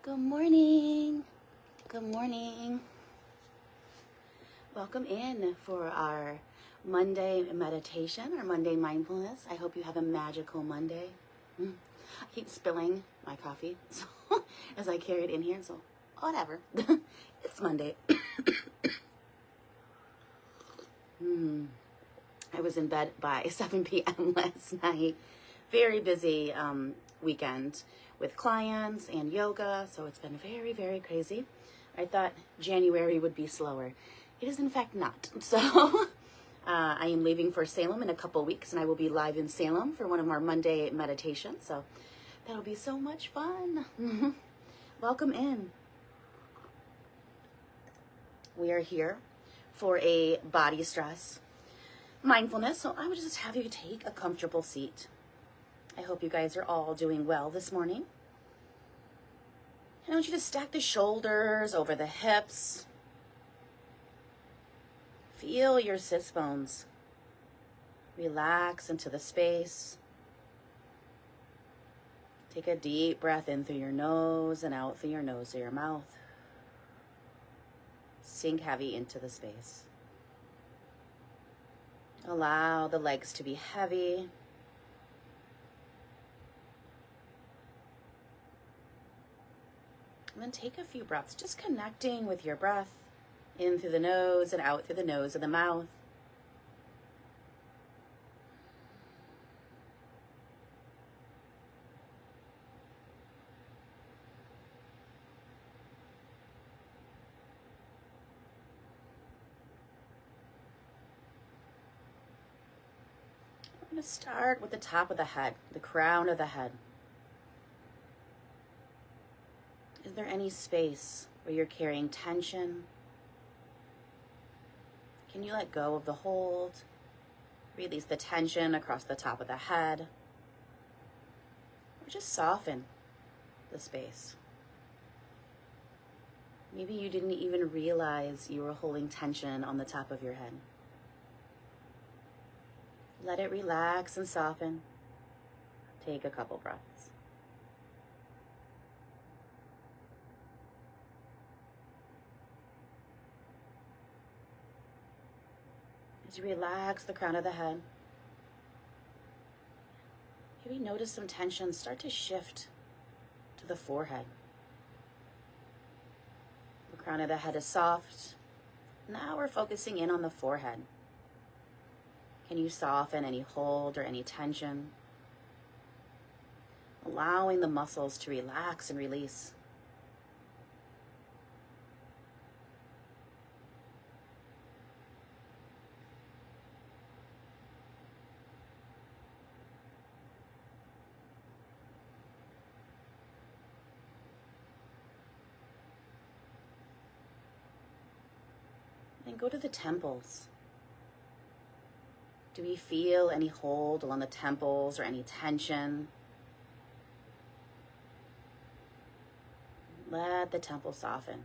Good morning. Good morning. Welcome in for our Monday meditation, or Monday mindfulness. I hope you have a magical Monday. I keep spilling my coffee so as I carry it in here, so whatever. It's Monday. I was in bed by 7 p.m. last night. Very busy weekend with clients and yoga, so it's been very, very crazy. I thought January would be slower. It is in fact not. So I am leaving for Salem in a couple weeks, and I will be live in Salem for one of our Monday meditations, so that'll be so much fun. Welcome in. We are here for a body stress mindfulness, so I would just have you take a comfortable seat. I hope you guys are all doing well this morning. I want you to stack the shoulders over the hips. Feel your sits bones relax into the space. Take a deep breath in through your nose and out through your nose or your mouth. Sink heavy into the space. Allow the legs to be heavy. And then take a few breaths, just connecting with your breath in through the nose and out through the nose and the mouth. I'm going to start with the top of the head, the crown of the head. Is there any space where you're carrying tension? Can you let go of the hold? Release the tension across the top of the head. Or just soften the space. Maybe you didn't even realize you were holding tension on the top of your head. Let it relax and soften. Take a couple breaths. As you relax the crown of the head, maybe notice some tension start to shift to the forehead. The crown of the head is soft. Now we're focusing in on the forehead. Can you soften any hold or any tension? Allowing the muscles to relax and release. Then go to the temples. Do we feel any hold along the temples or any tension? Let the temples soften.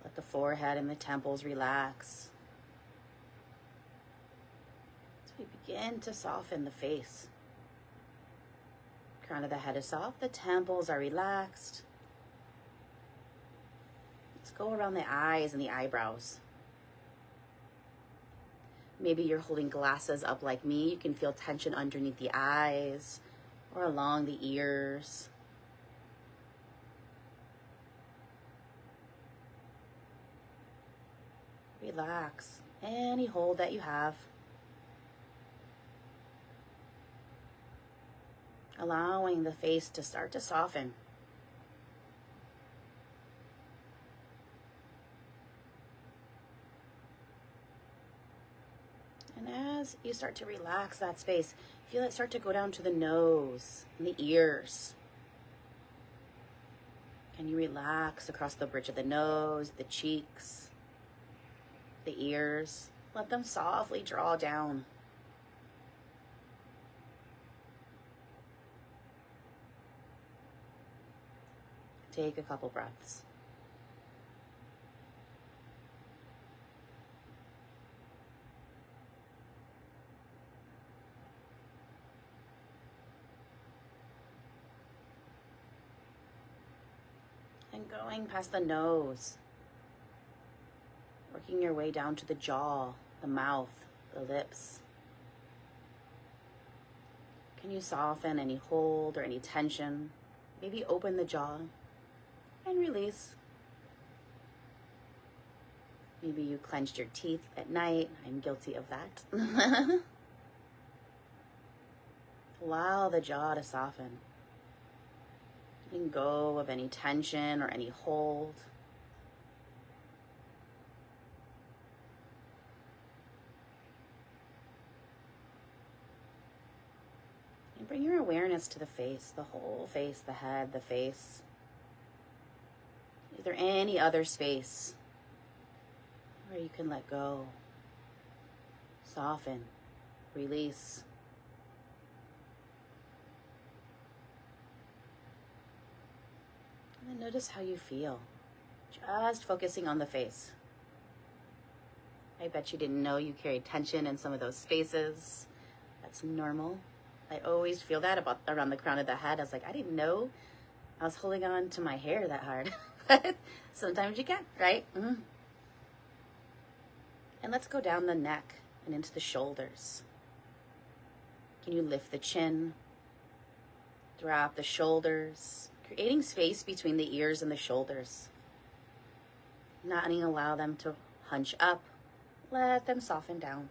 Let the forehead and the temples relax. As we begin to soften the face. Crown of the head is soft, the temples are relaxed. Let's go around the eyes and the eyebrows. Maybe you're holding glasses up like me. You can feel tension underneath the eyes or along the ears. Relax any hold that you have. Allowing the face to start to soften. And as you start to relax that space, feel it start to go down to the nose and the ears. Can you relax across the bridge of the nose, the cheeks, the ears? Let them softly draw down. Take a couple breaths. And going past the nose, working your way down to the jaw, the mouth, the lips. Can you soften any hold or any tension? Maybe open the jaw and release. Maybe you clenched your teeth at night. I'm guilty of that. Allow the jaw to soften. Letting go of any tension or any hold. And bring your awareness to the face, the whole face, the head, the face. Is there any other space where you can let go, soften, release? And then notice how you feel, just focusing on the face. I bet you didn't know you carried tension in some of those spaces. That's normal. I always feel that about around the crown of the head. I was like, I didn't know I was holding on to my hair that hard. But sometimes you can, right? Mm-hmm. And let's go down the neck and into the shoulders. Can you lift the chin? Drop the shoulders, creating space between the ears and the shoulders. Not allow them to hunch up. Let them soften down.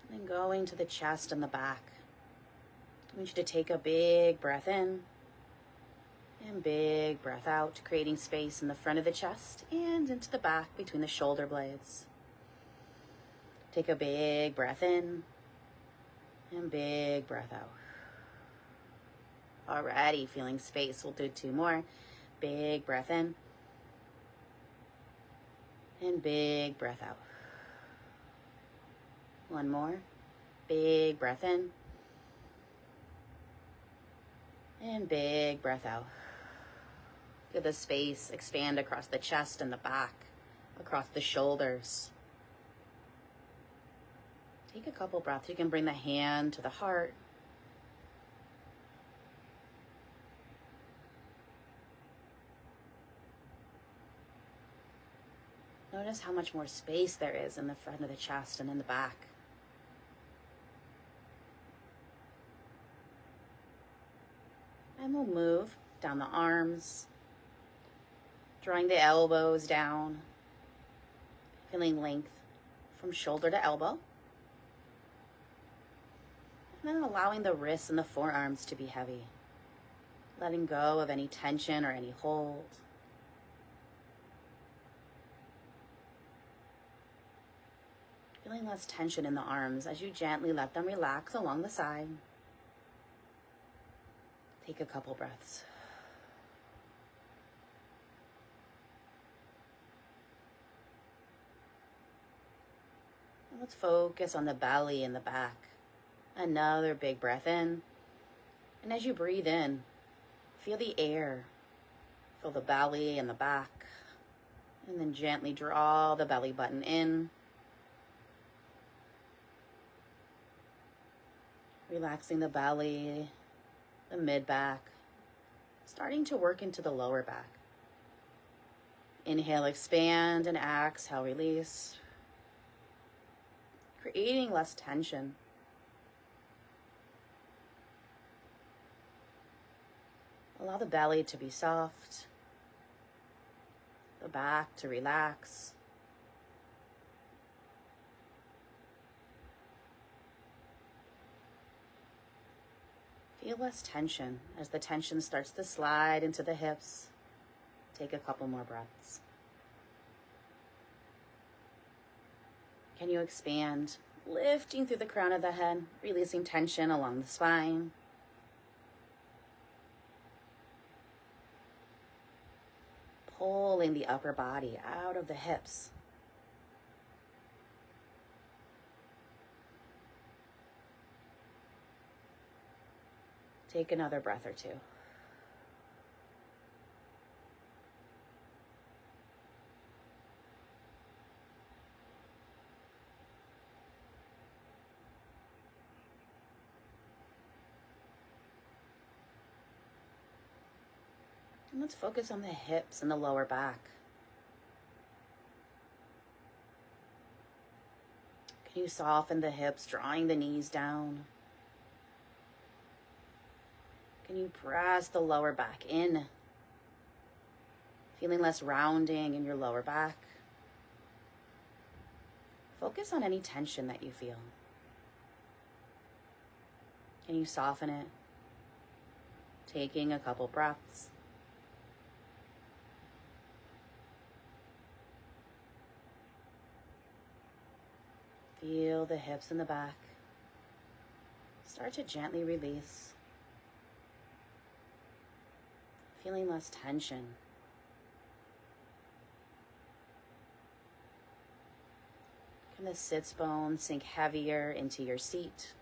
And then going to the chest and the back. I want you to take a big breath in and big breath out, creating space in the front of the chest and into the back between the shoulder blades. Take a big breath in and big breath out. Alrighty, feeling space. We'll do 2 more. Big breath in and big breath out. 1 more. Big breath in and big breath out. Feel the space expand across the chest and the back, across the shoulders. Take a couple breaths. You can bring the hand to the heart. Notice how much more space there is in the front of the chest and in the back. And we'll move down the arms, drawing the elbows down, feeling length from shoulder to elbow. And then allowing the wrists and the forearms to be heavy, letting go of any tension or any hold. Feeling less tension in the arms as you gently let them relax along the side. Take a couple breaths. And let's focus on the belly and the back. Another big breath in. And as you breathe in, feel the air. Feel the belly and the back. And then gently draw the belly button in. Relaxing the belly, the mid-back, starting to work into the lower back. Inhale, expand, and exhale, release. Creating less tension. Allow the belly to be soft, the back to relax. Feel less tension as the tension starts to slide into the hips. Take a couple more breaths. Can you expand, lifting through the crown of the head, releasing tension along the spine. Pulling the upper body out of the hips. Take another breath or 2. And let's focus on the hips and the lower back. Can you soften the hips, drawing the knees down? Can you press the lower back in? Feeling less rounding in your lower back. Focus on any tension that you feel. Can you soften it? Taking a couple breaths. Feel the hips in the back. Start to gently release. Feeling less tension. Can the sits bone sink heavier into your seat?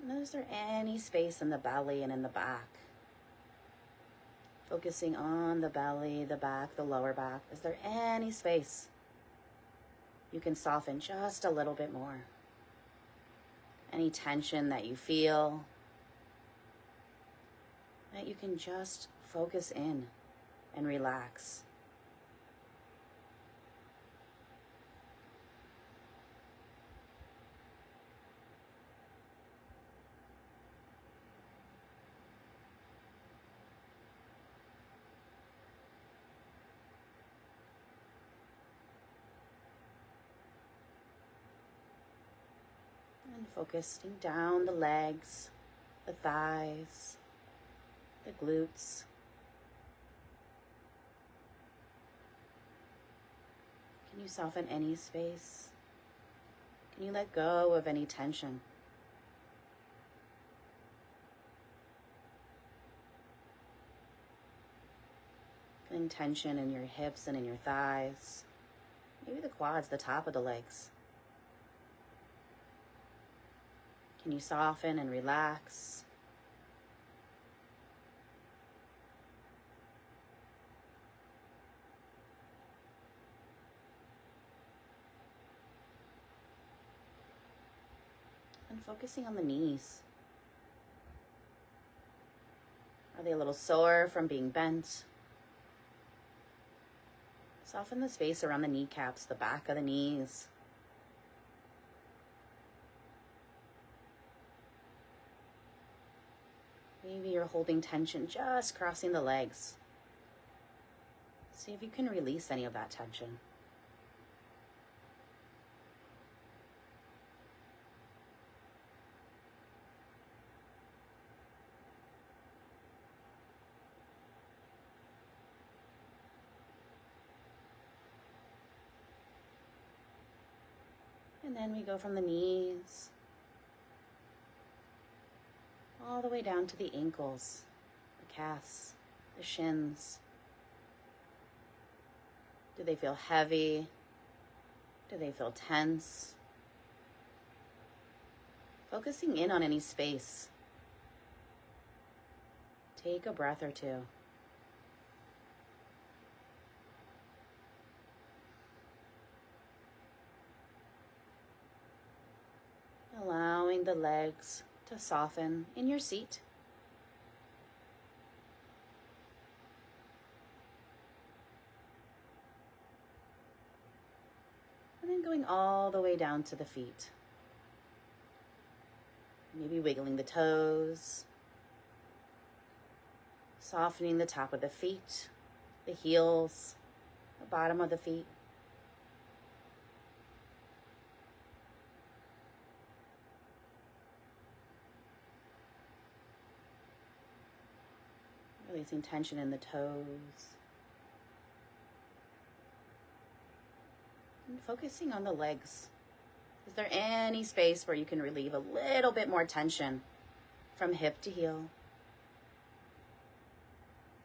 And is there any space in the belly and in the back? Focusing on the belly, the back, the lower back. Is there any space you can soften just a little bit more? Any tension that you feel, that you can just focus in and relax. And focusing down the legs, the thighs, the glutes. Can you soften any space? Can you let go of any tension? Feeling tension in your hips and in your thighs. Maybe the quads, the top of the legs. Can you soften and relax? And focusing on the knees. Are they a little sore from being bent? Soften the space around the kneecaps, the back of the knees. Maybe you're holding tension just crossing the legs. See if you can release any of that tension. And then we go from the knees all the way down to the ankles, the calves, the shins. Do they feel heavy? Do they feel tense? Focusing in on any space. Take a breath or two. Allowing the legs to soften in your seat. And then going all the way down to the feet. Maybe wiggling the toes. Softening the top of the feet, the heels, the bottom of the feet. Releasing tension in the toes. And focusing on the legs. Is there any space where you can relieve a little bit more tension from hip to heel?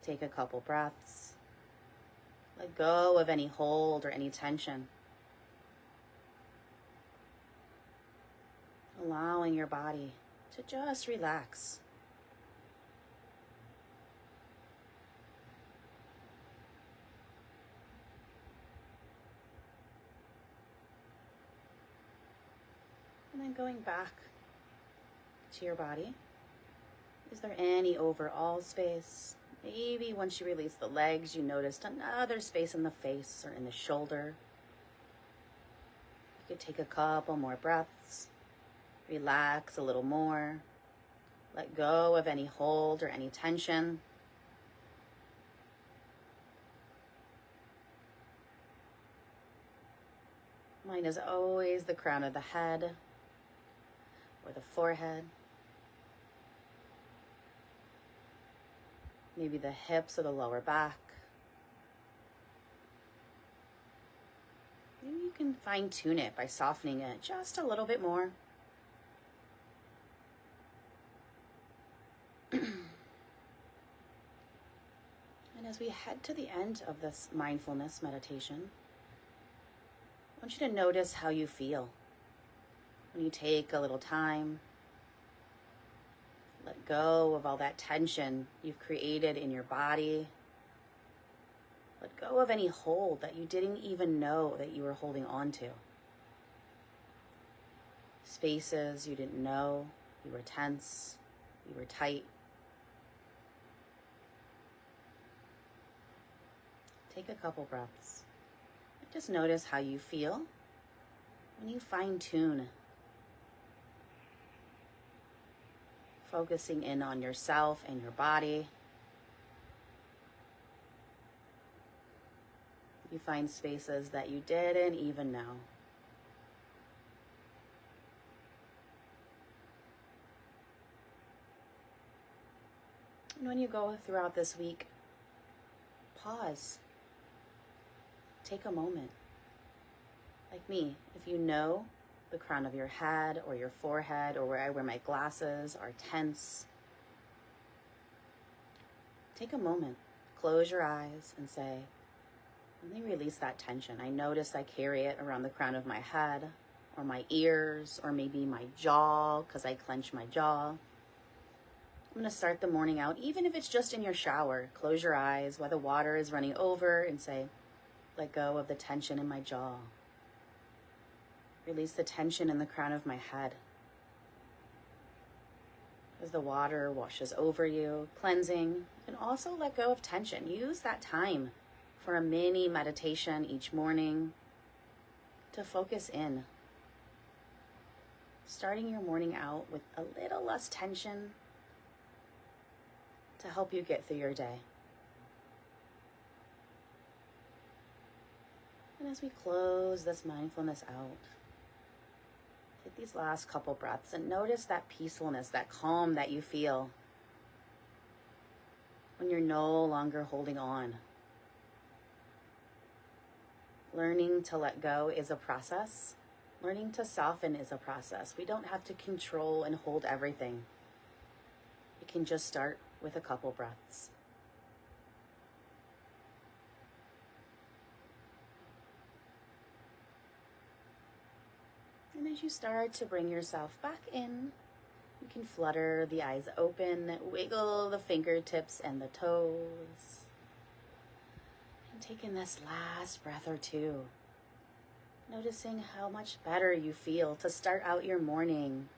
Take a couple breaths. Let go of any hold or any tension. Allowing your body to just relax. And then going back to your body. Is there any overall space? Maybe once you release the legs, you noticed another space in the face or in the shoulder. You could take a couple more breaths. Relax a little more. Let go of any hold or any tension. Mind is always the crown of the head or the forehead. Maybe the hips or the lower back. Maybe you can fine-tune it by softening it just a little bit more. And as we head to the end of this mindfulness meditation, I want you to notice how you feel when you take a little time. Let go of all that tension you've created in your body. Let go of any hold that you didn't even know that you were holding on to. Spaces you didn't know you were tense, you were tight. Take a couple breaths. Just notice how you feel when you fine-tune. Focusing in on yourself and your body. You find spaces that you didn't even know. And when you go throughout this week, pause. Take a moment. Like me, if you know the crown of your head or your forehead or where I wear my glasses are tense, take a moment, close your eyes and say, let me release that tension. I notice I carry it around the crown of my head or my ears or maybe my jaw because I clench my jaw. I'm going to start the morning out, even if it's just in your shower. Close your eyes while the water is running over and say, let go of the tension in my jaw. Release the tension in the crown of my head. As the water washes over you, cleansing, you can also let go of tension. Use that time for a mini meditation each morning to focus in. Starting your morning out with a little less tension to help you get through your day. And as we close this mindfulness out, take these last couple breaths and notice that peacefulness, that calm that you feel when you're no longer holding on. Learning to let go is a process. Learning to soften is a process. We don't have to control and hold everything. It can just start with a couple breaths. And as you start to bring yourself back in, you can flutter the eyes open, wiggle the fingertips and the toes. And take in this last breath or two, noticing how much better you feel to start out your morning.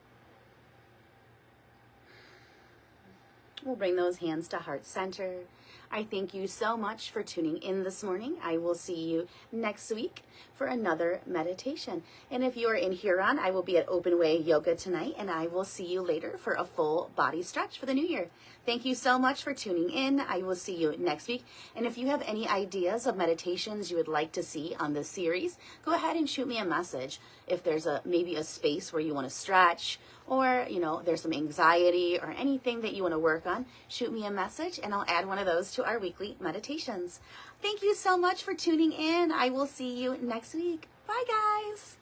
We'll bring those hands to heart center. I thank you so much for tuning in this morning. I will see you next week for another meditation. And if you are in Huron, I will be at Open Way Yoga tonight, and I will see you later for a full body stretch for the new year. Thank you so much for tuning in. I will see you next week. And if you have any ideas of meditations you would like to see on this series, go ahead and shoot me a message. If there's maybe a space where you want to stretch, or there's some anxiety or anything that you want to work on, shoot me a message and I'll add one of those to our weekly meditations. Thank you so much for tuning in. I will see you next week. Bye, guys.